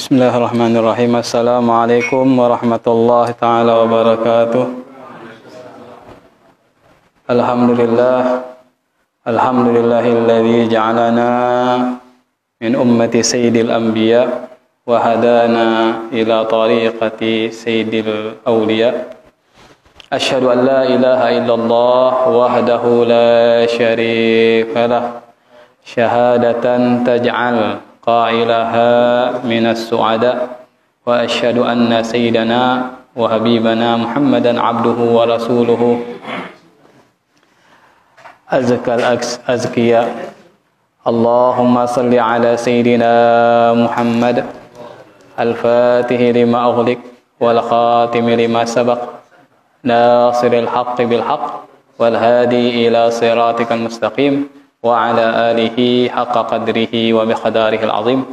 Bismillahirrahmanirrahim. Assalamualaikum warahmatullahi taala wabarakatuh. Alhamdulillahilladzi ja'alana min ummati sayyidil anbiya wa hadana ila tariqati sayyidil awliya. Asyhadu an la ilaha illallah wahdahu la syarika lah. Syahadatan taj'al qailaha minas su'ada wa asyhadu anna sayyidana wa habibana Muhammadan abduhu wa rasuluhu azkal azkiya. Allahumma salli ala sayyidina Muhammad al-fatihi lima ughliq wal khatimi lima sabaq nasiril haqqi bil haqq wal hadi ila siratikal mustaqim wa ala alihi haqqa qadrihi wa miqdarihil azim.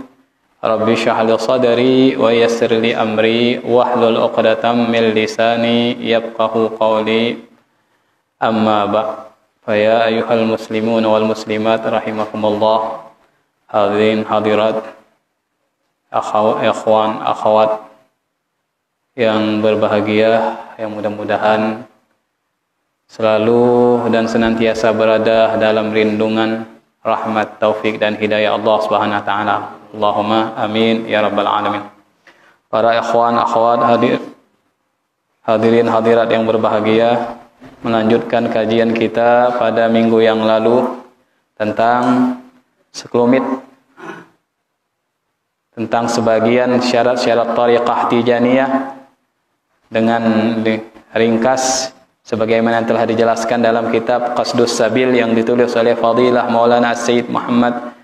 Rabbi shrah li sadri wa yassir li amri wahlul 'uqdatam min lisani yafqahu qawli. Amma ba'd. Fa ya ayyuhal muslimun wal muslimat rahimakumullah. Hadirin hadirat, ikhwan akhwat yang berbahagia, yang mudah-mudahan selalu dan senantiasa berada dalam lindungan, rahmat, taufik dan hidayah Allah Subhanahu wa taala. Allahumma amin ya rabbal alamin. Para ikhwan akhwat hadirin hadirat yang berbahagia, melanjutkan kajian kita pada minggu yang lalu tentang sekelumit tentang sebagian syarat-syarat thariqah tijaniyah dengan ringkas sebagaimana telah dijelaskan dalam kitab Qasdus Sabil yang ditulis oleh Fadilah Maulana Sayyid Muhammad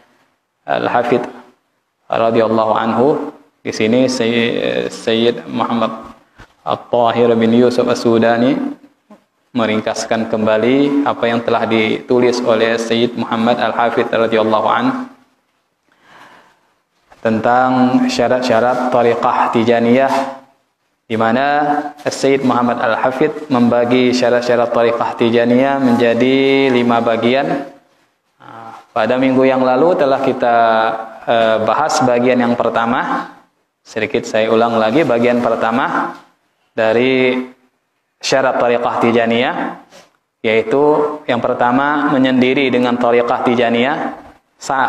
Al-Hafidh radhiyallahu anhu. Di sini Sayyid Muhammad At-Tahir bin Yusuf As-Sudani meringkaskan kembali apa yang telah ditulis oleh Sayyid Muhammad Al-Hafidh radhiyallahu anhu tentang syarat-syarat thariqah tijaniyah, di mana Sayyid Muhammad Al-Hafidh membagi syarat-syarat thariqah tijaniyah menjadi 5 bagian. Pada minggu yang lalu telah kita bahas bagian yang pertama. Sedikit saya ulang lagi, bagian pertama dari syarat thariqah tijaniyah, yaitu yang pertama menyendiri dengan thariqah tijaniyah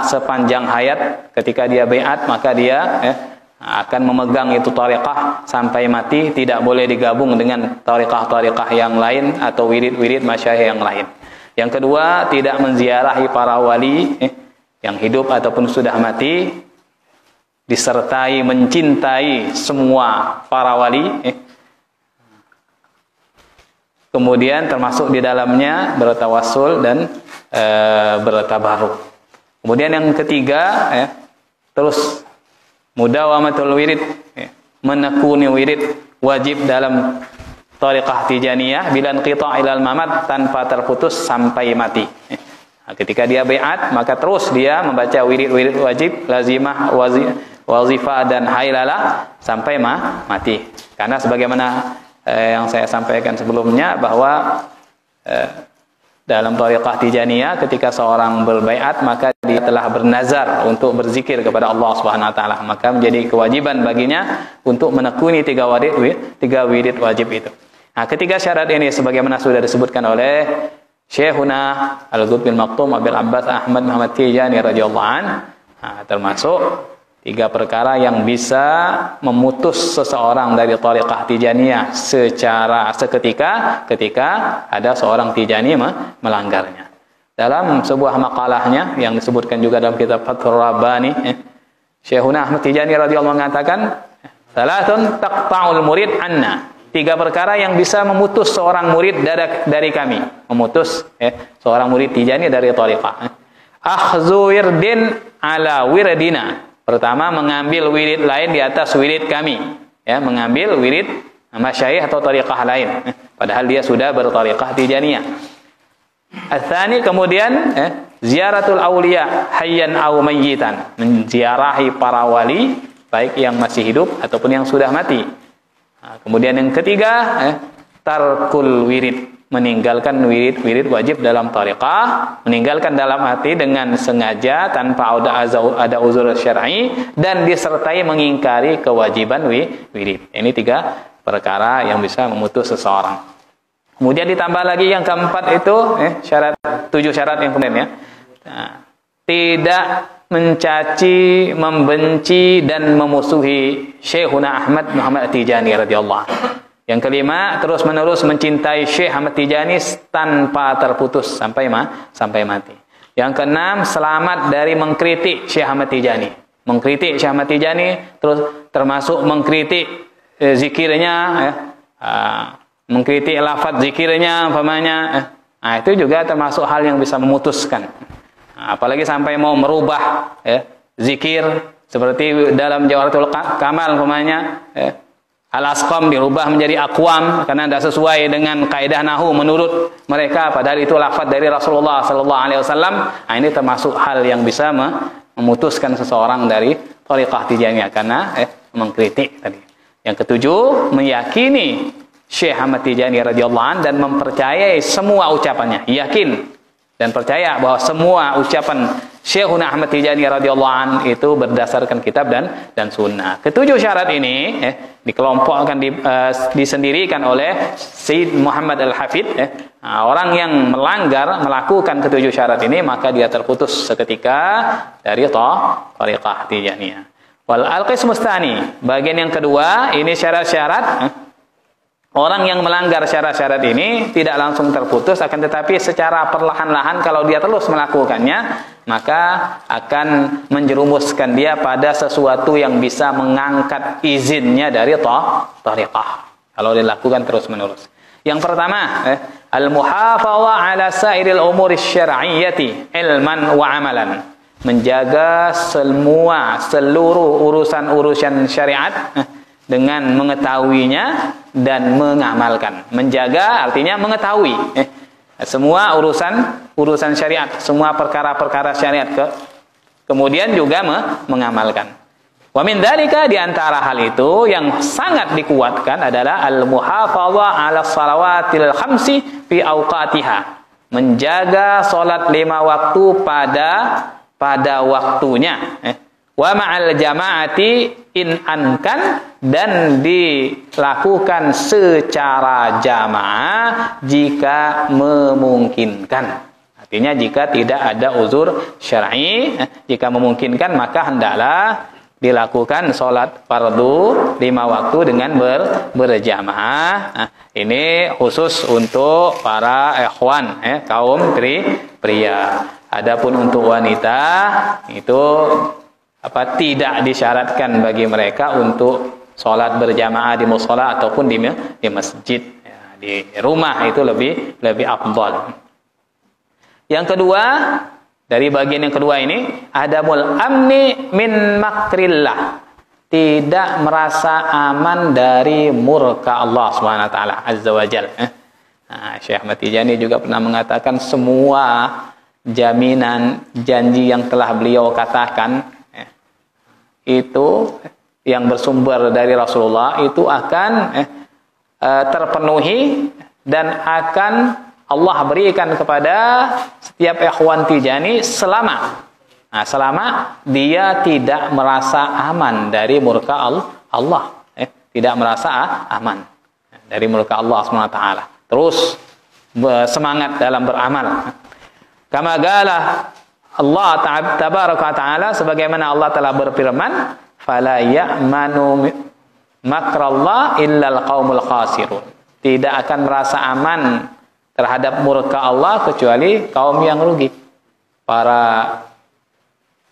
sepanjang hayat. Ketika dia bai'at maka dia akan memegang itu thariqah sampai mati, tidak boleh digabung dengan thariqah-thariqah yang lain atau wirid-wirid masyayikh yang lain. Yang kedua, tidak menziarahi para wali yang hidup ataupun sudah mati, disertai mencintai semua para wali. Kemudian termasuk di dalamnya bertawassul dan bertabaruk. Kemudian yang ketiga, terus mudawamatul wirid, menekuni wirid wajib dalam thariqah tijaniyah bila inqita' ilal mamat, tanpa terputus sampai mati. Ketika dia bai'at maka terus dia membaca wirid-wirid wajib, lazimah, wazifah dan hailalah sampai mati. Karena sebagaimana yang saya sampaikan sebelumnya bahwa dalam thariqah tijaniyah ketika seorang berbaiat maka dia telah bernazar untuk berzikir kepada Allah Subhanahu wa taala, maka menjadi kewajiban baginya untuk menekuni 3 wirid wajib itu. Nah, ketiga syarat ini sebagaimana sudah disebutkan oleh Syekhuna Al-Qutbil Maktum Abil Abbas Ahmad Muhammad Tijani radhiyallahu an, termasuk 3 perkara yang bisa memutus seseorang dari thariqah tijaniyah secara seketika ketika ada seorang tijani melanggarnya. Dalam sebuah makalahnya yang disebutkan juga dalam kitab Fathur Rabbani, Syekhuna Ahmad Tijani radhiyallahu mengatakan, "Salatun taqta'ul murid anna." 3 perkara yang bisa memutus seorang murid dari kami, memutus seorang murid tijani dari thariqah. Akhzu wirdin ala wirdina. Pertama, mengambil wirid lain di atas wirid kami, mengambil wirid masyayikh atau thariqah lain, padahal dia sudah berthariqah tijaniyah. Ats-tsani, kemudian ziaratul auliya hayyan aw mayyitan, menziarahi para wali baik yang masih hidup ataupun yang sudah mati. Kemudian yang ketiga, tarkul wirid, meninggalkan wirid wajib dalam thariqah, meninggalkan dalam hati dengan sengaja tanpa ada uzur syar'i, dan disertai mengingkari kewajiban wirid. Ini 3 perkara yang bisa memutus seseorang. Kemudian ditambah lagi yang keempat itu syarat 7 syarat yang kemudian ya. Nah, tidak mencaci, membenci dan memusuhi Syekhuna Ahmad Muhammad Tijani radhiyallahu anhu. Yang kelima, terus-menerus mencintai Syekh Ahmad Tijani tanpa terputus sampai mati. Yang keenam, selamat dari mengkritik Syekh Ahmad Tijani. Mengkritik Syekh Ahmad Tijani, terus termasuk mengkritik zikirnya, mengkritik lafaz zikirnya, umpamanya. Nah, itu juga termasuk hal yang bisa memutuskan. Apalagi sampai mau merubah zikir seperti dalam Jawharatul Kamal umpamanya, Al-Asqam dirubah menjadi Aqwam karena tidak sesuai dengan kaidah nahwu menurut mereka, padahal itu lafaz dari Rasulullah sallallahu alaihi wasallam. Nah, ini termasuk hal yang bisa memutuskan seseorang dari thariqah Tijaniyah karena mengkritik tadi. Yang ketujuh, meyakini Syekh Ahmad Tijani radhiyallahu anhu dan mempercayai semua ucapannya, yakin dan percaya bahwa semua ucapan Syekhuna Ahmad Tijani radhiyallahu anhu itu berdasarkan kitab dan sunnah. Ketujuh syarat ini dikelompokkan disendirikan oleh Syed Muhammad Al-Hafidh. Orang yang melakukan ketujuh syarat ini maka dia terputus seketika dari thariqah Tijaniyah. Wal al-qismus tsani, bagian yang kedua, ini syarat-syarat. Orang yang melanggar syarat-syarat ini tidak langsung terputus, akan tetapi secara perlahan-lahan kalau dia terus melakukannya, maka akan menjerumuskan dia pada sesuatu yang bisa mengangkat izinnya dari thariqah. Kalau dilakukan terus-menerus. Yang pertama, al-muhafadhah ala sairil umuri syar'iyyati ilman wa amalan. Menjaga seluruh urusan syariat dengan mengetahuinya dan mengamalkan. Menjaga artinya mengetahui semua urusan syariat, semua perkara-perkara syariat, kemudian juga mengamalkan. Wa min dzalika, di antara hal itu yang sangat dikuatkan adalah al-muhafadhah 'ala shalawatil khamsi fi awqatiha. Menjaga salat 5 waktu pada waktunya. Wa ma'al jama'ati in ankan, dan dilakukan secara jamaah jika memungkinkan. Artinya jika tidak ada uzur syar'i, jika memungkinkan maka hendaklah dilakukan sholat fardu 5 waktu dengan berjamaah. Ini khusus untuk para ikhwan, kaum pria. Adapun untuk wanita itu tidak disyaratkan bagi mereka untuk sholat berjamaah di mushola ataupun di masjid. Di rumah itu lebih afdal. Yang kedua, dari bagian yang kedua ini, adamul amni min makrillah. Tidak merasa aman dari murka Allah Subhanahu wa taala azza wa jalla. Syekh Ahmad Tijani juga pernah mengatakan semua jaminan janji yang telah beliau katakan itu yang bersumber dari Rasulullah itu akan terpenuhi dan akan Allah berikan kepada setiap ikhwan Tijani selama dia tidak merasa aman dari murka Allah, tidak merasa aman dari murka Allah SWT. Terus semangat dalam beramal. Kama qala Allah tabaraka ta'ala, sebagaimana Allah telah berfirman, fala ya'manu makrallah illal qaumul khasirun. Tidak akan merasa aman terhadap murka Allah kecuali kaum yang rugi. Para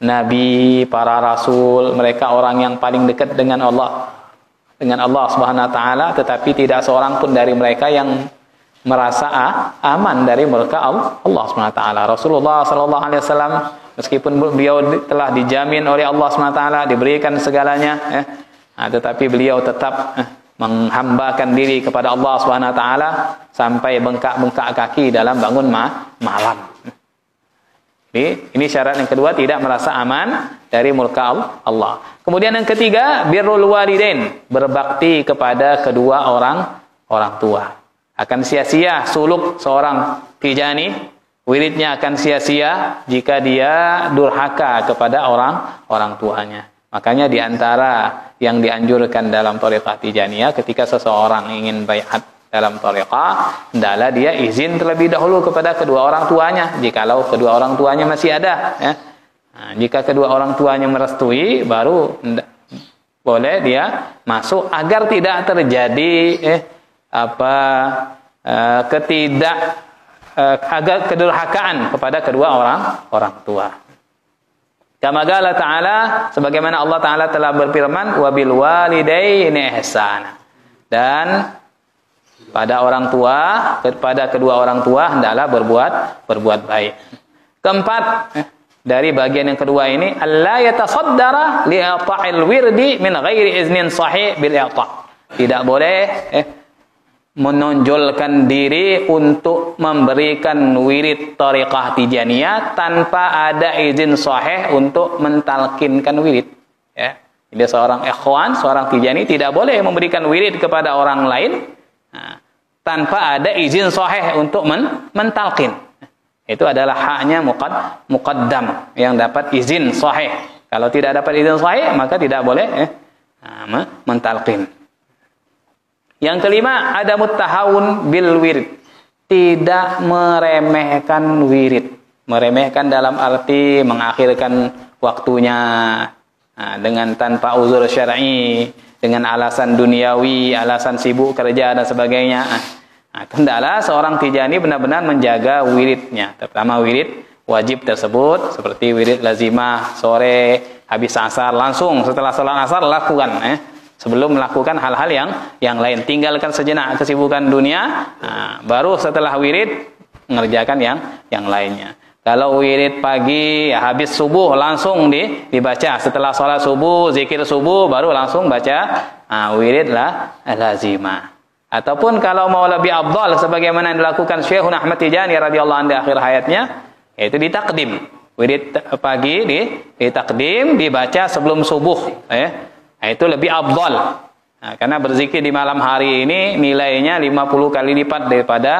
nabi, para rasul, mereka orang yang paling dekat dengan Allah Subhanahu wa taala, tetapi tidak seorang pun dari mereka yang merasa aman dari murka Allah Subhanahu wa taala. Rasulullah sallallahu alaihi wasallam meskipun beliau telah dijamin oleh Allah Subhanahu wa taala, diberikan segalanya, tetapi beliau tetap menghambakan diri kepada Allah Subhanahu wa taala sampai bengkak-bengkak kaki dalam bangun malam. Ini syarat yang kedua, tidak merasa aman dari murka Allah. Kemudian yang ketiga, birrul walidain, berbakti kepada kedua orang tua. Akan sia-sia suluk seorang Tijani, wiridnya akan sia-sia jika dia durhaka kepada orang tuanya. Makanya di antara yang dianjurkan dalam thariqah Tijaniyah, ketika seseorang ingin baiat dalam thariqah, hendaklah dia izin terlebih dahulu kepada kedua orang tuanya, jikalau kedua orang tuanya masih ada, ya. Nah, jika kedua orang tuanya merestui, baru boleh dia masuk, agar tidak terjadi agar kedurhakaan kepada kedua orang tua. Kama qala ta'ala, sebagaimana Allah Ta'ala telah berfirman, wabil walidaini ihsana. Dan pada orang tua, kepada kedua orang tua hendaklah berbuat baik. Keempat, dari bagian yang kedua ini, alla yatasaddara li'ata'il wirdi min ghairi iznin sahih bil i'ta'. Tidak boleh menonjolkan diri untuk memberikan wirid thariqah Tijaniyah tanpa ada izin sahih untuk mentalkinkan wirid, ya. Jadi seorang ikhwan, seorang Tijani tidak boleh memberikan wirid kepada orang lain tanpa ada izin sahih untuk mentalkin. Itu adalah haknya muqaddam yang dapat izin sahih. Kalau tidak dapat izin sahih, maka tidak boleh mentalkin. Yang kelima, ada muttahawun bil wirid. Tidak meremehkan wirid. Meremehkan dalam arti mengakhirkan waktunya dengan tanpa uzur syar'i, dengan alasan duniawi, alasan sibuk kerja dan sebagainya. Hendaklah seorang Tijani benar-benar menjaga wiridnya, terutama wirid wajib tersebut, seperti wirid lazimah sore habis asar, langsung setelah salat asar lakukan, sebelum melakukan hal-hal yang lain. Tinggalkan sejenak kesibukan dunia, baru setelah wirid mengerjakan yang lainnya. Kalau wirid pagi habis subuh langsung dibaca, setelah sholat subuh, zikir subuh, baru langsung baca wirid lazimah. Ataupun kalau mau lebih afdal, sebagaimana yang dilakukan Syekhuna Ahmad Tijani radhiyallahu anhu di akhir hayatnya, yaitu ditakdim. Wirid pagi ditakdim, dibaca sebelum subuh, itu lebih afdal. Karena berzikir di malam hari ini nilainya 50 kali lipat daripada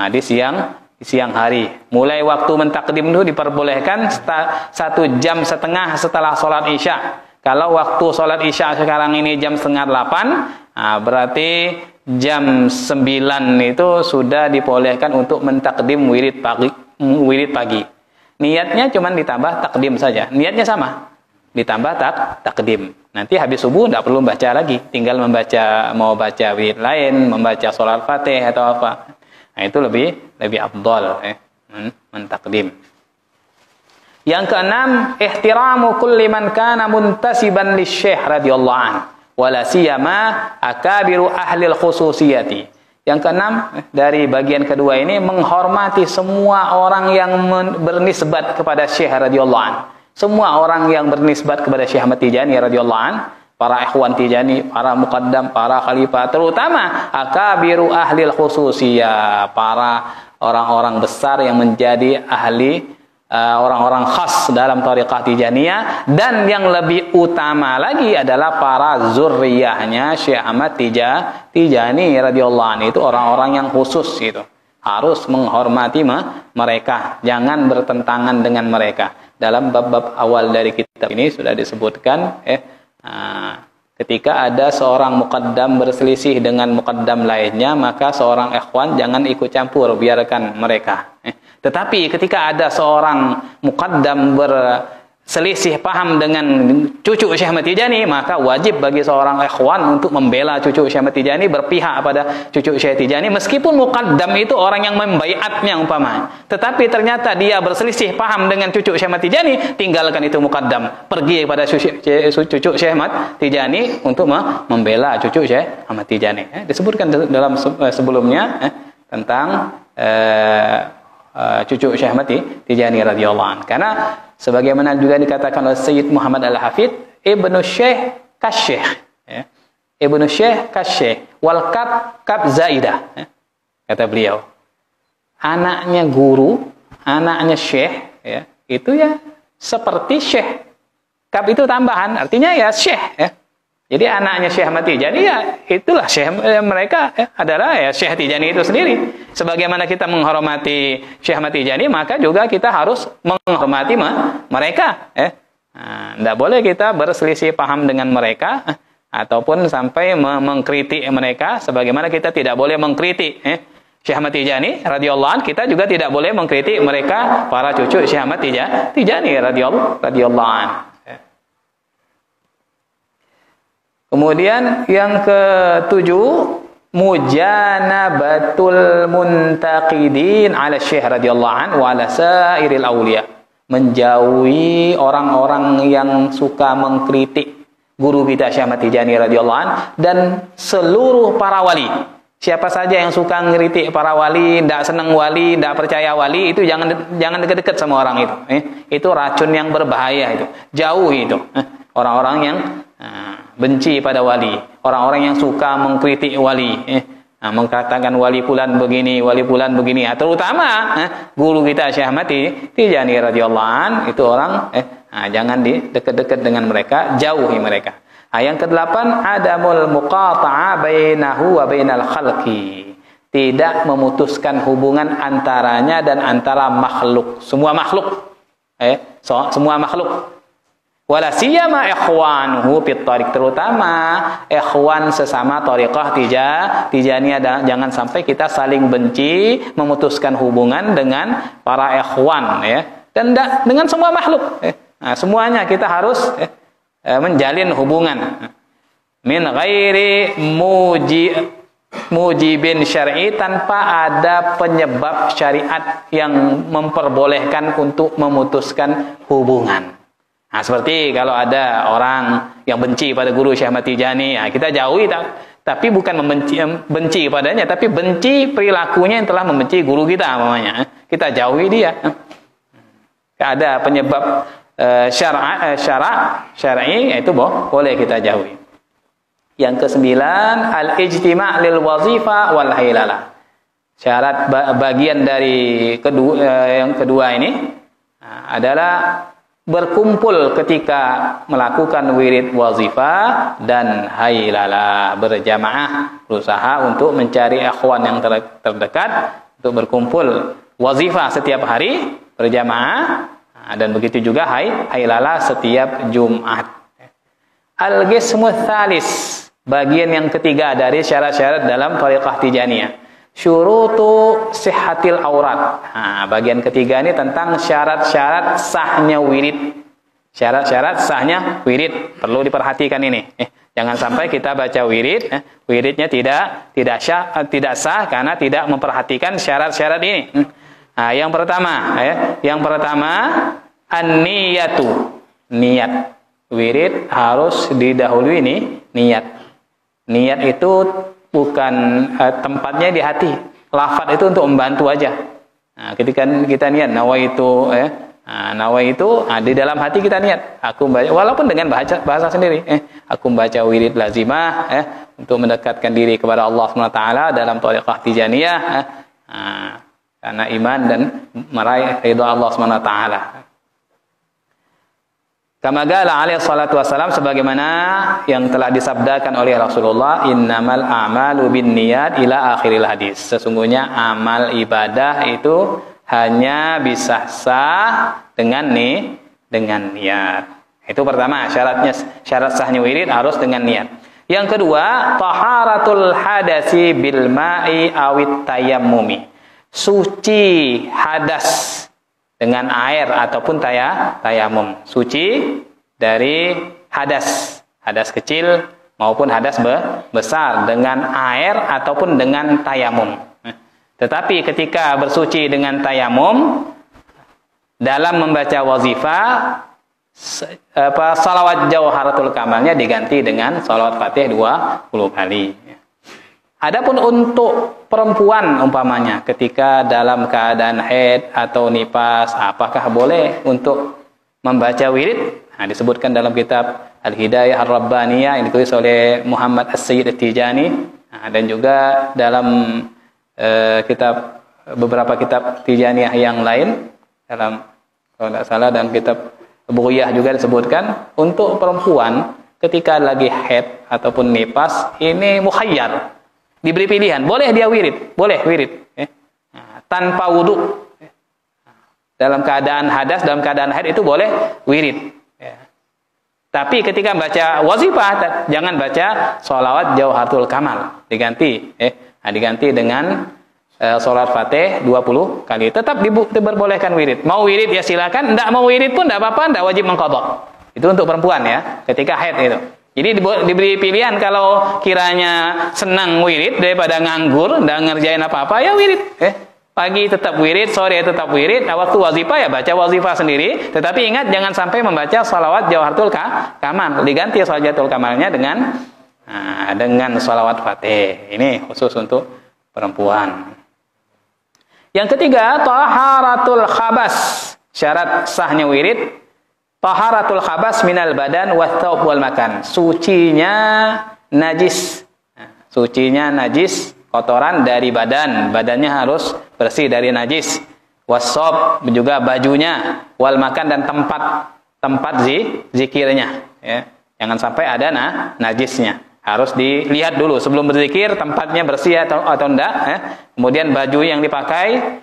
di siang hari. Mulai waktu mentakdim itu diperbolehkan 1,5 jam setelah sholat isya. Kalau waktu sholat isya sekarang ini jam 7:30, berarti jam 9 itu sudah dibolehkan untuk mentakdim wirid pagi. Niatnya cuma ditambah takdim saja. Niatnya sama, ditambah takdim. Nanti habis subuh tidak perlu baca lagi, tinggal mau baca wirid lain, membaca sholat Fatih atau apa. Itu lebih afdal, mentakdim. Yang keenam, ihtiramu kulli man kana muntasiban lisyekh radhiyallahu anhu, wala siyama akabiru ahli khususiyati. Yang keenam, dari bagian kedua ini, menghormati semua orang yang bernisbat kepada Syekh radhiyallahu anhu. Semua orang yang bernisbat kepada Syekh Ahmad Tijani radhiyallahu anhu, para ikhwan Tijani, para muqaddam, para khalifah, terutama akabiru ahli khususiyah, para orang-orang besar yang menjadi ahli, orang-orang khas dalam thariqah Tijaniyah, dan yang lebih utama lagi adalah para zurriyahnya Syekh Ahmad Tijani radhiyallahu anhu. Itu orang-orang yang khusus, itu harus menghormati mereka, jangan bertentangan dengan mereka. Dalam bab-bab awal dari kitab ini sudah disebutkan, ketika ada seorang muqaddam berselisih dengan muqaddam lainnya, maka seorang ikhwan jangan ikut campur, biarkan mereka. Tetapi ketika ada seorang muqaddam berselisih paham dengan cucu Syekh Ahmad Tijani, maka wajib bagi seorang ikhwan untuk membela cucu Syekh Ahmad Tijani, berpihak pada cucu Syekh Tijani, meskipun muqaddam itu orang yang membaiatnya umpamanya. Tetapi ternyata dia berselisih paham dengan cucu Syekh Ahmad Tijani, tinggalkan itu muqaddam, pergi kepada cucu Syekh Ahmad Tijani untuk membela cucu Syekh Ahmad Tijani. Disebutkan dalam sebelumnya tentang cucu Syekh Ahmad Tijani radhiyallahu anhu. Karena sebagaimana juga dikatakan oleh Sayyid Muhammad Al-Hafidh, Ibnu Syekh kasyekh, Ibnu Syekh kasyekh wal kab zaidah, kata beliau. Anaknya guru, anaknya syekh, itu ya seperti syekh. Kab itu tambahan, artinya ya syekh, Jadi anaknya Syekh Ahmad Tijani ya itulah mereka adalah ya Syekh Tijani itu sendiri. Sebagaimana kita menghormati Syekh Ahmad Tijani, maka juga kita harus menghormati mereka. Tidak boleh kita berselisih paham dengan mereka ataupun sampai mengkritik mereka. Sebagaimana kita tidak boleh mengkritik Syekh Ahmad Tijani radhiyallahu anhu, kita juga tidak boleh mengkritik mereka para cucu Syekh Ahmad Tijani radhiyallahu anhu. Kemudian yang ketujuh, mujanabatul muntaqidin ala Syekh radhiyallahu anhu wa ala sairil auliya. Menjauhi orang-orang yang suka mengkritik guru kita Syekh Ahmad Tijani radhiyallahu anhu dan seluruh para wali. Siapa saja yang suka ngeritik para wali, tidak senang wali, tidak percaya wali, itu jangan dekat-dekat sama orang itu. Itu racun yang berbahaya itu. Jauh itu. Orang-orang yang benci pada wali, orang-orang yang suka mengkritik wali, mengatakan wali fulan begini, terutama guru kita Syekh Ahmad Tijani radhiyallahu anhu, itu orang jangan dekat-dekat dengan mereka, jauhi mereka. Yang kedelapan, adamul muqata'a bainahu wa bainal khalqi. Tidak memutuskan hubungan antaranya dan antara makhluk, semua makhluk. Semua makhluk. Wala siyama ikhwanuhu fit thariq, terutama ikhwan sesama thariqah Tijaniyah, jangan sampai kita saling benci, memutuskan hubungan dengan para ikhwan dan dengan semua makhluk. Semuanya kita harus menjalin hubungan min ghairi mujibin syar'i, tanpa ada penyebab syariat yang memperbolehkan untuk memutuskan hubungan. Seperti kalau ada orang yang benci pada guru Syekh Ahmad Tijani, kita jauhi, tapi bukan benci padanya, tapi benci perilakunya yang telah membenci guru kita namanya. Kita jauhi dia. Ada penyebab syar'i, itu boleh kita jauhi. Yang kesembilan, al-ijtima' lil wazifa wal hailala. Syarat bagian dari yang kedua ini adalah berkumpul ketika melakukan wirid wazifah dan hailala, berjamaah, berusaha untuk mencari ikhwan yang terdekat untuk berkumpul wazifah setiap hari berjamaah, dan begitu juga hailala setiap Jumat. Al-qismu tsalis, bagian yang ketiga dari syarat-syarat dalam thariqah Tijaniyah. Syurutu sihhatil aurat. Bagian ketiga ini tentang syarat-syarat sahnya wirid. Syarat-syarat sahnya wirid perlu diperhatikan ini. Jangan sampai kita baca wirid, wiridnya tidak sah karena tidak memperhatikan syarat-syarat ini. Yang pertama, an-niyatu. Niat. Wirid harus didahului ini niat. Niat itu bukan tempatnya di hati. Lafaz itu untuk membantu aja. Ketika kita niat nawaitu, di dalam hati kita niat. Aku baca, walaupun dengan bahasa sendiri. Aku membaca wirid lazimah untuk mendekatkan diri kepada Allah SWT dalam thariqah Tijaniyah, karena iman dan meraih ridha Allah SWT. Kama qala alaihi salatu wassalam, sebagaimana yang telah disabdakan oleh Rasulullah, innamal a'malu binniyat ila akhiril hadis. Sesungguhnya amal ibadah itu hanya bisa sah dengan niat. Itu pertama, syarat sahnya wirid harus dengan niat. Yang kedua, taharatul hadasi bil ma'i awit tayammumi. Suci hadas dengan air ataupun tayamum. Suci dari hadas kecil maupun hadas besar dengan air ataupun dengan tayamum. Tetapi ketika bersuci dengan tayamum dalam membaca wazifah, salawat jauharatul kamalnya diganti dengan salawat fatih 20 kali. Adapun untuk perempuan umpamanya ketika dalam keadaan haid atau nifas, apakah boleh untuk membaca wirid? Disebutkan dalam kitab Al-Hidayah Ar-Rabbaniyah yang ditulis oleh Muhammad As-Sayyid At-Tijani, dan juga dalam beberapa kitab Tijaniyah yang lain, dalam kalau tidak salah dalam kitab Bughyah juga disebutkan untuk perempuan ketika lagi haid ataupun nifas ini mukhayyar, diberi pilihan, boleh dia wirid, boleh wirid tanpa wudu. Dalam keadaan hadas, dalam keadaan haid itu boleh wirid. Tapi ketika baca wazifah, jangan baca sholawat Jawharatul Kamal, diganti dengan sholat Fatih 20 kali. Tetap diperbolehkan wirid. Mau wirid ya silakan, enggak mau wirid pun enggak apa-apa, enggak wajib mengqadha. Itu untuk perempuan ya, ketika haid itu. Jadi diberi pilihan, kalau kiranya senang wirid daripada nganggur, enggak ngerjain apa-apa, ya wirid. Pagi tetap wirid, sore tetap wirid, waktu wazifah ya baca wazifah sendiri. Tetapi ingat jangan sampai membaca sholawat Jawharatul Kamal. Diganti sholawat Jawharatul Kamalnya dengan sholawat Fatih. Ini khusus untuk perempuan. Yang ketiga, taharatul khabas. Syarat sahnya wirid, taharatul khabas minal badan wathawb wal makan. Sucinya najis. Sucinya najis, kotoran dari badannya harus bersih dari najis. Wasob juga bajunya, wal makan dan tempat zikirnya. Ya. Jangan sampai ada najisnya. Harus dilihat dulu sebelum berzikir tempatnya bersih atau enggak. Kemudian baju yang dipakai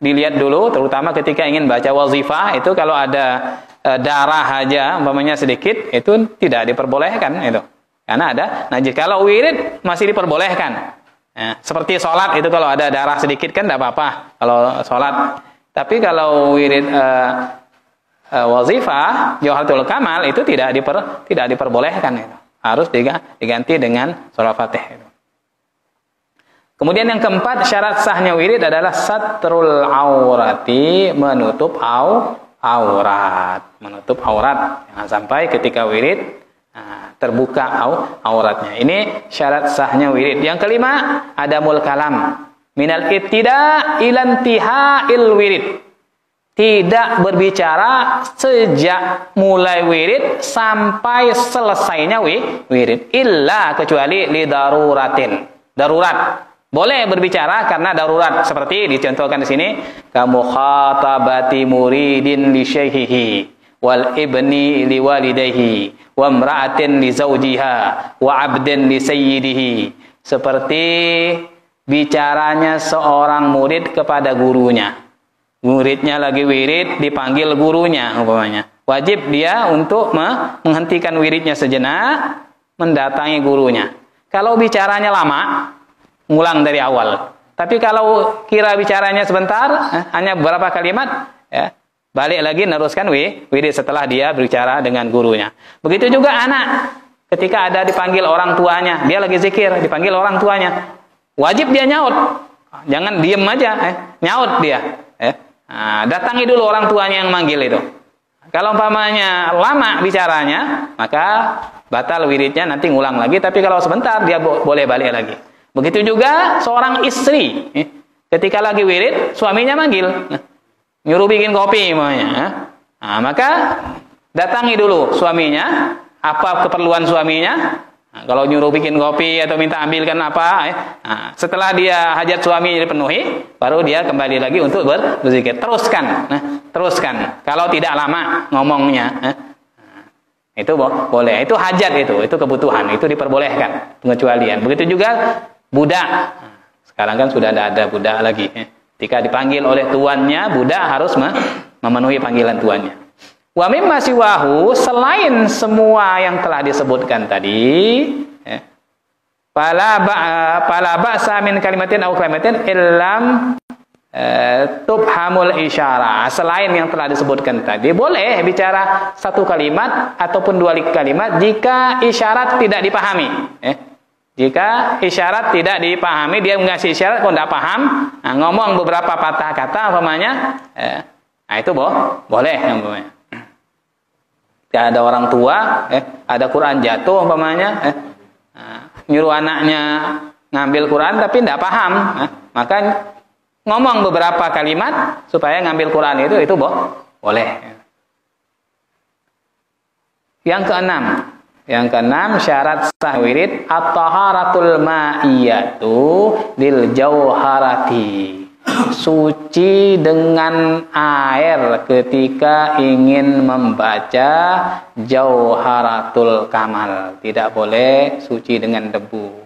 dilihat dulu, terutama ketika ingin baca wazifah itu kalau ada darah aja umpamanya sedikit itu tidak diperbolehkan itu. Karena ada najis. Kalau wirid masih diperbolehkan. Seperti sholat itu kalau ada darah sedikit kan tidak apa-apa kalau sholat. Tapi kalau wirid wazifah Jawharatul Kamal itu tidak diperbolehkan itu. Harus diganti dengan sholat Fatih itu. Kemudian yang keempat, syarat sahnya wirid adalah satrul aurati, menutup aurat. Menutup aurat. Jangan sampai ketika wirid terbuka auratnya. Ini syarat sahnya wirid. Yang kelima, adamul kalam. Minal ibtida ila intihail wirid. Tidak berbicara sejak mulai wirid sampai selesainya wirid. Illa kecuali li daruratin. Darurat. Boleh berbicara karena darurat. Seperti dicontohkan di sini, kamu khatabati muridin li syaihihi wal ibni li walidayhi wa imra'atin li zawjiha wa 'abdin li sayyidihi. Seperti bicaranya seorang murid kepada gurunya. Muridnya lagi wirid dipanggil gurunya umpamanya. Wajib dia untuk menghentikan wiridnya sejenak, mendatangi gurunya. Kalau bicaranya lama, ngulang dari awal. Tapi kalau kira bicaranya sebentar, hanya beberapa kalimat, ya, balik lagi meneruskan wirid setelah dia berbicara dengan gurunya. Begitu juga anak, ketika ada dipanggil orang tuanya, dia lagi zikir, dipanggil orang tuanya, wajib dia nyaut. Jangan diem aja, nyaut dia. Datangi dulu orang tuanya yang manggil itu. Kalau umpamanya lama bicaranya, maka batal wiridnya, nanti ngulang lagi. Tapi kalau sebentar, dia boleh balik lagi. Begitu juga seorang istri, ketika lagi wirid, suaminya manggil, nyuruh bikin kopi umpamanya. Maka datangi dulu suaminya, apa keperluan suaminya. Kalau nyuruh bikin kopi atau minta ambilkan apa, setelah dia hajat suaminya dipenuhi, baru dia kembali lagi untuk berzikir. Teruskan, teruskan. Kalau tidak lama ngomongnya, itu boleh. Itu hajat itu kebutuhan, itu diperbolehkan, pengecualian. Begitu juga budak. Sekarang kan sudah tidak ada budak lagi. Ketika dipanggil oleh tuannya, budak harus memenuhi panggilan tuannya. Wa mimma siwahu, selain semua yang telah disebutkan tadi, fala ba'sa min kalimatin aw kalimatin illam tubhamul isyarah. Selain yang telah disebutkan tadi, boleh bicara satu kalimat ataupun dua kalimat jika isyarat tidak dipahami. Jika isyarat tidak dipahami, dia ngasih isyarat kok tidak paham, ngomong beberapa patah kata umpamanya, itu boleh umpamanya. Ada orang tua, ada Quran jatuh umpamanya, nyuruh anaknya ngambil Quran tapi tidak paham, maka ngomong beberapa kalimat supaya ngambil Quran itu boleh. Yang keenam syarat sah wirid at-taharatul ma'iyatu lil jauharati. suci dengan air ketika ingin membaca Jauharatul Kamal. Tidak boleh suci dengan debu.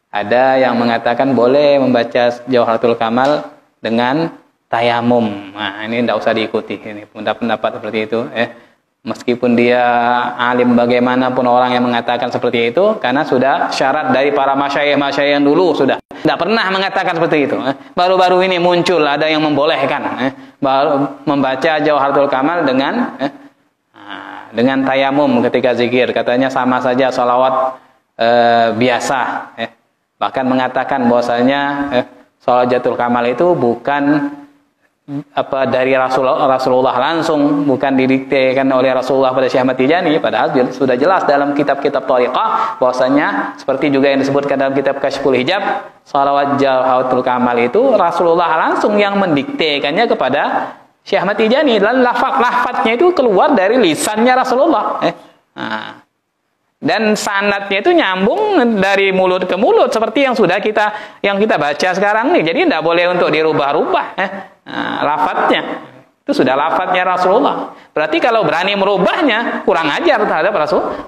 Ada yang mengatakan boleh membaca Jauharatul Kamal dengan tayamum. Nah, ini tidak usah diikuti. Ini pendapat seperti itu. Meskipun dia alim bagaimanapun orang yang mengatakan seperti itu, karena sudah syarat dari para masyayikh yang dulu sudah tidak pernah mengatakan seperti itu. Baru-baru ini muncul ada yang membolehkan baru membaca Jauharatul Kamal dengan tayamum ketika zikir. Katanya sama saja sholawat biasa. Bahkan mengatakan bahwasanya Sholatul Kamal itu bukan dari Rasulullah langsung, bukan didiktekan oleh Rasulullah pada Syekh Ahmad Tijani, padahal sudah jelas dalam kitab-kitab thariqah bahwasanya seperti juga yang disebutkan dalam kitab Kasyful Hijab, sholawat Jauharatul Kamal itu Rasulullah langsung yang mendiktekannya kepada Syekh Ahmad Tijani, dan lafaz-lafaznya itu keluar dari lisannya Rasulullah. Dan sanadnya itu nyambung dari mulut ke mulut seperti yang sudah kita baca sekarang nih. Jadi tidak boleh untuk dirubah-rubah lafadznya. Itu sudah lafadznya Rasulullah. Berarti kalau berani merubahnya kurang ajar terhadap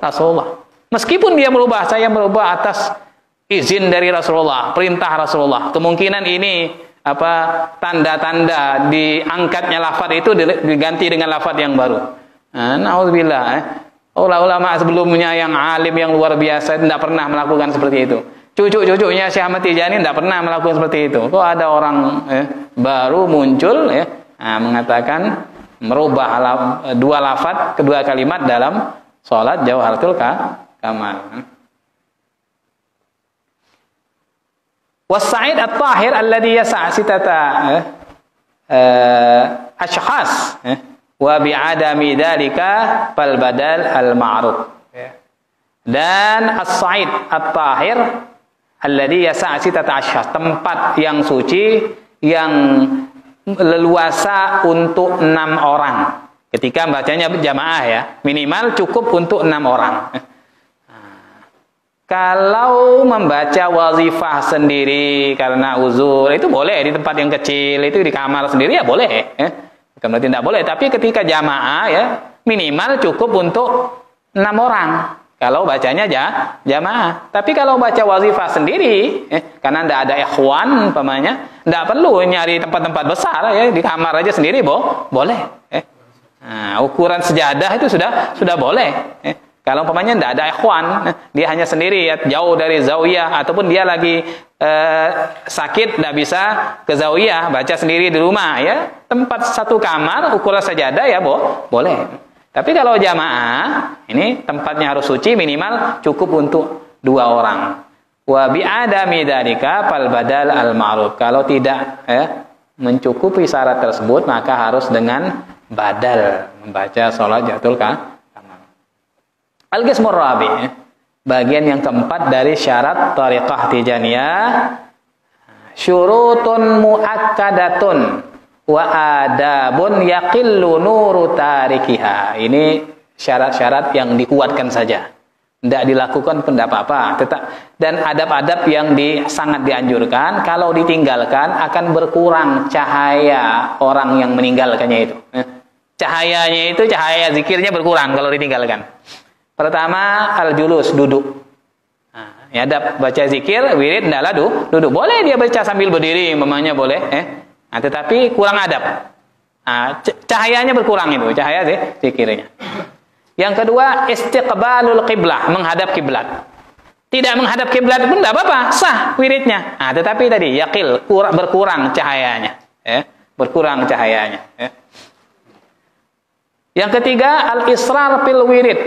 Rasulullah. Meskipun dia merubah, saya merubah atas izin dari Rasulullah, perintah Rasulullah. Kemungkinan ini tanda-tanda diangkatnya lafadz itu diganti dengan lafadz yang baru. Nauzubillah. Ulama sebelumnya yang alim yang luar biasa tidak pernah melakukan seperti itu. Cucu-cucunya Syekh Ahmad Tijani tidak pernah melakukan seperti itu. Kok ada orang baru muncul mengatakan merubah dua lafadz, kedua kalimat dalam sholat Jauharatul Kamal. Was-sa'id at-tahir alladhi yasa' sitata ashkhas wa bi'adami dzalika fal badal al-ma'ruf. Dan as-sa'id at-tahir alladhi yasa' sitata ashkhas, tempat yang suci yang leluasa untuk 6 orang. Ketika bacanya jamaah ya, minimal cukup untuk 6 orang. Kalau membaca wazifah sendiri karena uzur itu boleh di tempat yang kecil, itu di kamar sendiri ya boleh. Bukan berarti tidak boleh, tapi ketika jamaah ya minimal cukup untuk 6 orang. Kalau bacanya jamaah. Tapi kalau baca wazifah sendiri, karena tidak ada ikhwan umpamanya, tidak perlu nyari tempat-tempat besar ya, di kamar aja sendiri boleh. Nah, ukuran sejadah itu sudah boleh. Kalau umpamanya tidak ada ikhwan, dia hanya sendiri ya, jauh dari zawiyah, ataupun dia lagi sakit tidak bisa ke zawiyah, baca sendiri di rumah ya, tempat satu kamar ukuran sajadah ya boleh. Tapi kalau jamaah ini tempatnya harus suci, minimal cukup untuk 2 orang. Wa bi'adami dzalika fal badal al ma'ruf. Kalau tidak mencukupi syarat tersebut, maka harus dengan badal membaca sholat Jauharatul Kamal. Al-qismur rabi', bagian yang keempat dari syarat thariqah Tijaniyah, syurutun muakkadatun wa adabun yaqillu nuru tarikiha. Ini syarat-syarat yang dikuatkan saja, tidak dilakukan pun tidak apa-apa. Dan adab-adab yang sangat dianjurkan, kalau ditinggalkan akan berkurang cahaya orang yang meninggalkannya itu. Cahayanya itu, cahaya zikirnya berkurang kalau ditinggalkan. Pertama, al-julus, duduk. Ya, adab baca zikir, wirid, adalah duduk. Boleh dia baca sambil berdiri, memangnya boleh. Tetapi kurang adab. Cahayanya berkurang itu, cahaya zikirnya. Yang kedua, istiqbalul qiblah, menghadap kiblat. Tidak menghadap kiblat pun tidak apa-apa, sah wiridnya. Tetapi tadi yaqil, berkurang cahayanya. Berkurang cahayanya. Yang ketiga, al-israr fil wirid,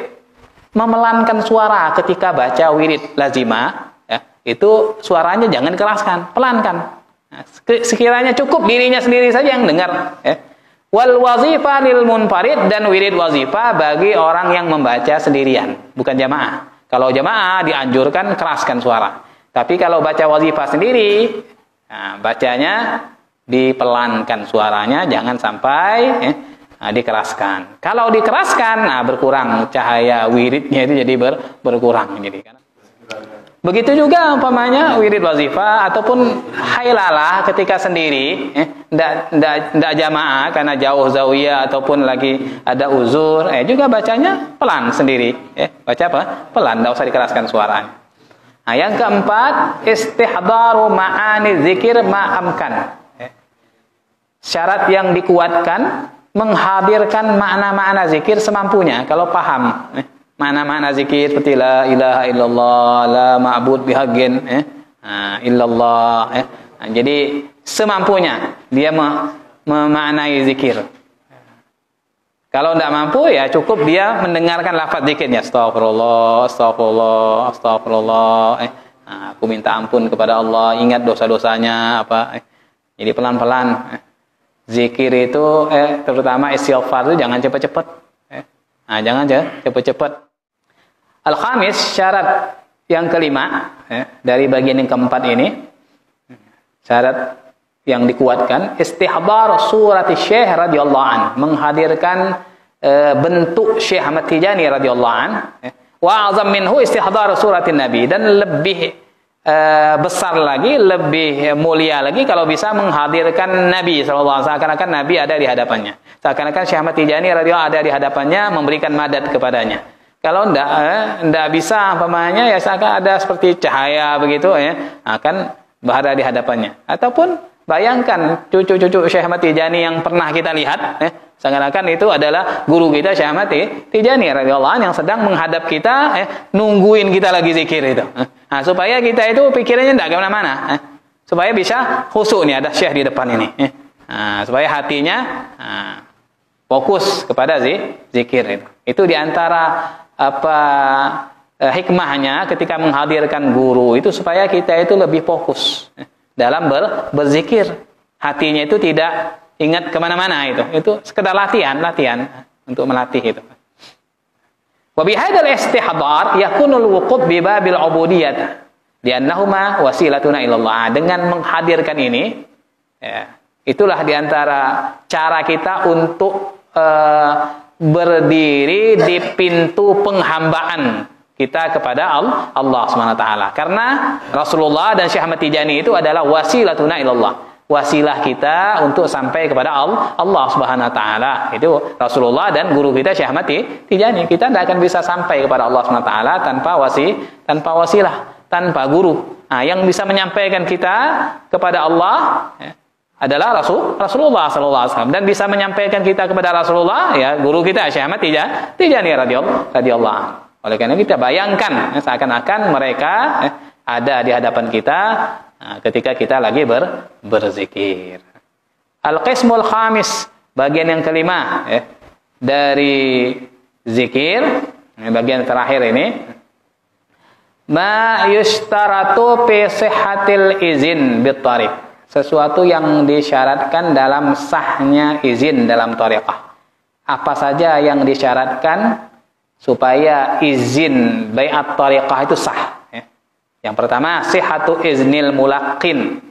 memelankan suara ketika baca wirid lazimah, itu suaranya jangan dikeraskan, pelankan. Sekiranya cukup dirinya sendiri saja yang dengar. Wal wazifah lil munfarid, dan wirid wazifah bagi orang yang membaca sendirian, bukan jamaah. Kalau jamaah dianjurkan keraskan suara. Tapi kalau baca wazifah sendiri, bacanya dipelankan suaranya, jangan sampai dikeraskan. Kalau dikeraskan, berkurang cahaya wiridnya itu jadi berkurang. Jadi Begitu juga umpamanya wirid wazifah ataupun hailalah ketika sendiri, ndak jamaah karena jauh zawiyah ataupun lagi ada uzur, juga bacanya pelan sendiri, baca apa? Pelan, ndak usah dikeraskan suaranya. Nah, yang keempat, istihdaru ma'ani zikir ma'amkan. Syarat yang dikuatkan, menghadirkan makna-makna zikir semampunya kalau paham. Makna-makna zikir seperti la ilaha illallah, la ma'bud bihaqqin illallah. Nah, jadi semampunya dia memaknai zikir. Kalau tidak mampu ya cukup dia mendengarkan lafaz zikirnya, astagfirullah, astagfirullah, astagfirullah. Aku minta ampun kepada Allah, ingat dosa-dosanya apa. Jadi pelan-pelan. Zikir itu terutama istighfar itu jangan cepat-cepat. Jangan cepat-cepat. Al-khamis, syarat yang kelima dari bagian yang keempat ini, syarat yang dikuatkan, istihdar surat Syekh radhiyallahu an, menghadirkan bentuk Syekh Ahmad Tijani radhiyallahu an, wa azam minhu istihdar surat Nabi, dan lebih besar lagi, lebih mulia lagi kalau bisa menghadirkan Nabi sallallahu alaihi wasallam, seakan-akan Nabi ada di hadapannya. Seakan-akan Syekh Ahmad Tijani radhiyallahu ada di hadapannya memberikan madad kepadanya. Kalau ndak bisa umpamanya ya seakan ada seperti cahaya begitu akan berada di hadapannya. Ataupun bayangkan cucu-cucu Syekh Ahmad Tijani yang pernah kita lihat, seakan-akan itu adalah guru kita Syekh Ahmad Tijani radhiyallahu yang sedang menghadap kita, nungguin kita lagi zikir itu. Nah, supaya kita itu pikirannya ndak kemana-mana, supaya bisa khusyuk nih ada Syekh di depan ini. Supaya hatinya fokus kepada zikir itu. Itu diantara hikmahnya ketika menghadirkan guru itu supaya kita itu lebih fokus dalam berzikir. Hatinya itu tidak ingat kemana-mana itu sekedar latihan untuk melatih itu. Wa bihadzal istihdar yakunul wuquf bi babil ubudiyyah li'annahuma wasilatuna ilallah. Dengan menghadirkan ini itulah diantara cara kita untuk berdiri di pintu penghambaan kita kepada Allah Subhanahu wa taala. Karena Rasulullah dan Syekh Ahmad Tijani itu adalah wasilatuna ilallah. Wasilah kita untuk sampai kepada Allah Subhanahu wa taala. Itu Rasulullah dan guru kita Syekh Ahmad Tijani. Kita tidak akan bisa sampai kepada Allah Subhanahu wa taala tanpa wasilah, tanpa guru. Nah, yang bisa menyampaikan kita kepada Allah adalah Rasulullah sallallahu alaihi wasallam, dan bisa menyampaikan kita kepada Rasulullah ya guru kita Syekh Ahmad Tijani radhiyallahu. Oleh karena kita bayangkan seakan-akan mereka ada di hadapan kita ketika kita lagi berzikir. Al-qismul khamis, bagian yang kelima dari zikir, bagian terakhir ini, ma yustaratu fi sihhatil izin bit tariq. Sesuatu yang disyaratkan dalam sahnya izin dalam thariqah. Apa saja yang disyaratkan supaya izin bai'at thariqah itu sah. Yang pertama, sihhatu iznil mulaqqin.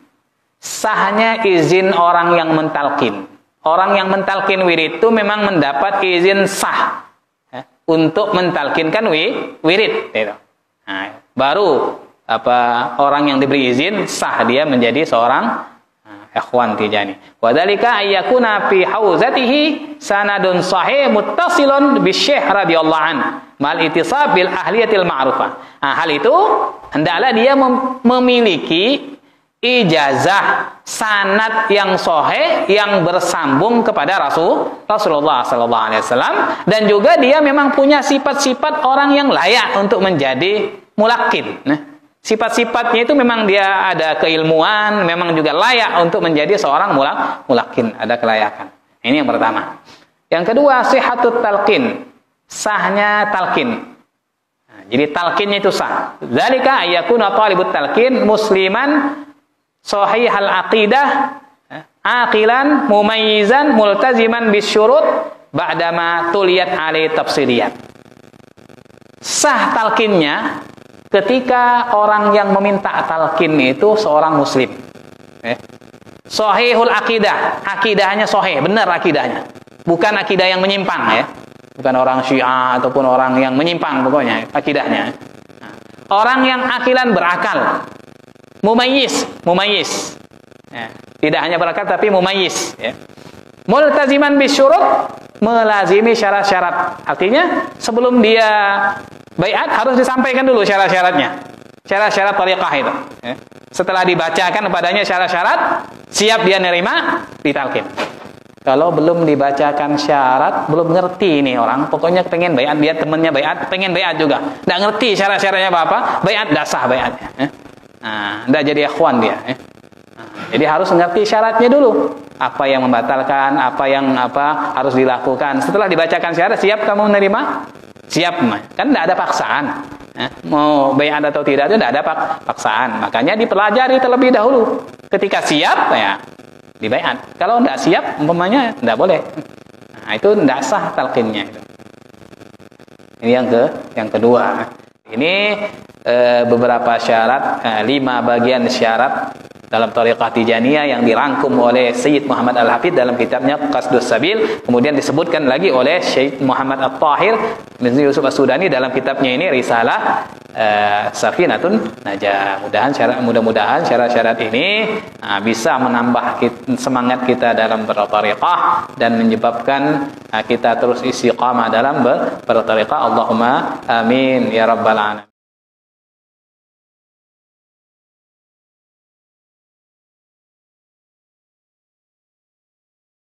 Sahnya izin orang yang mentalkin. Orang yang mentalkin wirid itu memang mendapat izin sah untuk mentalkinkan wirid. Nah, baru orang yang diberi izin sah dia menjadi seorang ikhwan Tijani. Wa dzalika ayyakuna fi hauzatihi sanadun sahih muttasilun bi Syekh radhiyallahu an mal ittisab bil ahliyatil ma'rufah. Nah, hal itu hendaklah dia memiliki ijazah sanad yang sahih yang bersambung kepada Rasulullah sallallahu alaihi wasallam, dan juga dia memang punya sifat-sifat orang yang layak untuk menjadi mulaqqin. Sifat-sifatnya itu memang dia ada keilmuan, memang juga layak untuk menjadi seorang mulaqqin, ada kelayakan. Ini yang pertama. Yang kedua, sihhatut talqin, sahnya talqin. Nah, jadi talqinnya itu sah. Dzalika ayyakuna talibut talqin musliman sahihal aqidah, aqilan mumayyizan multaziman bisyurut ba'dama tuliyat alai tafsiriyat. Sah talqinnya ketika orang yang meminta talqin itu seorang muslim. Sahihul akidah, akidahnya sahih, benar akidahnya. Bukan akidah yang menyimpang Bukan orang Syiah ataupun orang yang menyimpang pokoknya akidahnya. orang yang akilan berakal. Mumayyiz. Ya. Tidak hanya berakal tapi mumayyiz. Ya. Multaziman bisyurut, melazimi syarat-syarat. Artinya sebelum dia baiat harus disampaikan dulu syarat-syaratnya. Syarat-syarat thariqah itu. Ya. Setelah dibacakan padanya syarat-syarat, siap dia nerima, ditalqin. Kalau belum dibacakan syarat, belum ngerti ini orang, pokoknya pengen baiat, dia temannya baiat, pengen baiat juga. Nggak ngerti syarat-syaratnya apa-apa, baiat nggak sah baiatnya. Ya. Nah, nggak jadi ikhwan dia. Ya. Nah, jadi harus ngerti syaratnya dulu. Apa yang membatalkan, apa harus dilakukan. Setelah dibacakan syarat, siap kamu menerima? Siap. Kan nggak ada paksaan. Ya. Mau baiat atau tidak itu nggak ada paksaan. Makanya dipelajari terlebih dahulu. Ketika siap, ya dibaiat. Kalau tidak siap, umpamanya tidak boleh. Nah, itu tidak sah talqinnya. Ini yang kedua. Ini beberapa syarat, 5 bagian syarat dalam thariqah Tijaniyah yang dirangkum oleh Sayyid Muhammad Al-Hafidh dalam kitabnya Qasdus Sabil, kemudian disebutkan lagi oleh Syekh Muhammad At-Tahir bin Yusuf As-Sudani dalam kitabnya ini Risalah Safinatun Najah. Mudah-mudahan syarat-syarat ini bisa menambah semangat kita dalam berthariqah dan menyebabkan kita terus istiqamah dalam berthariqah. Allahumma amin ya rabbal alamin.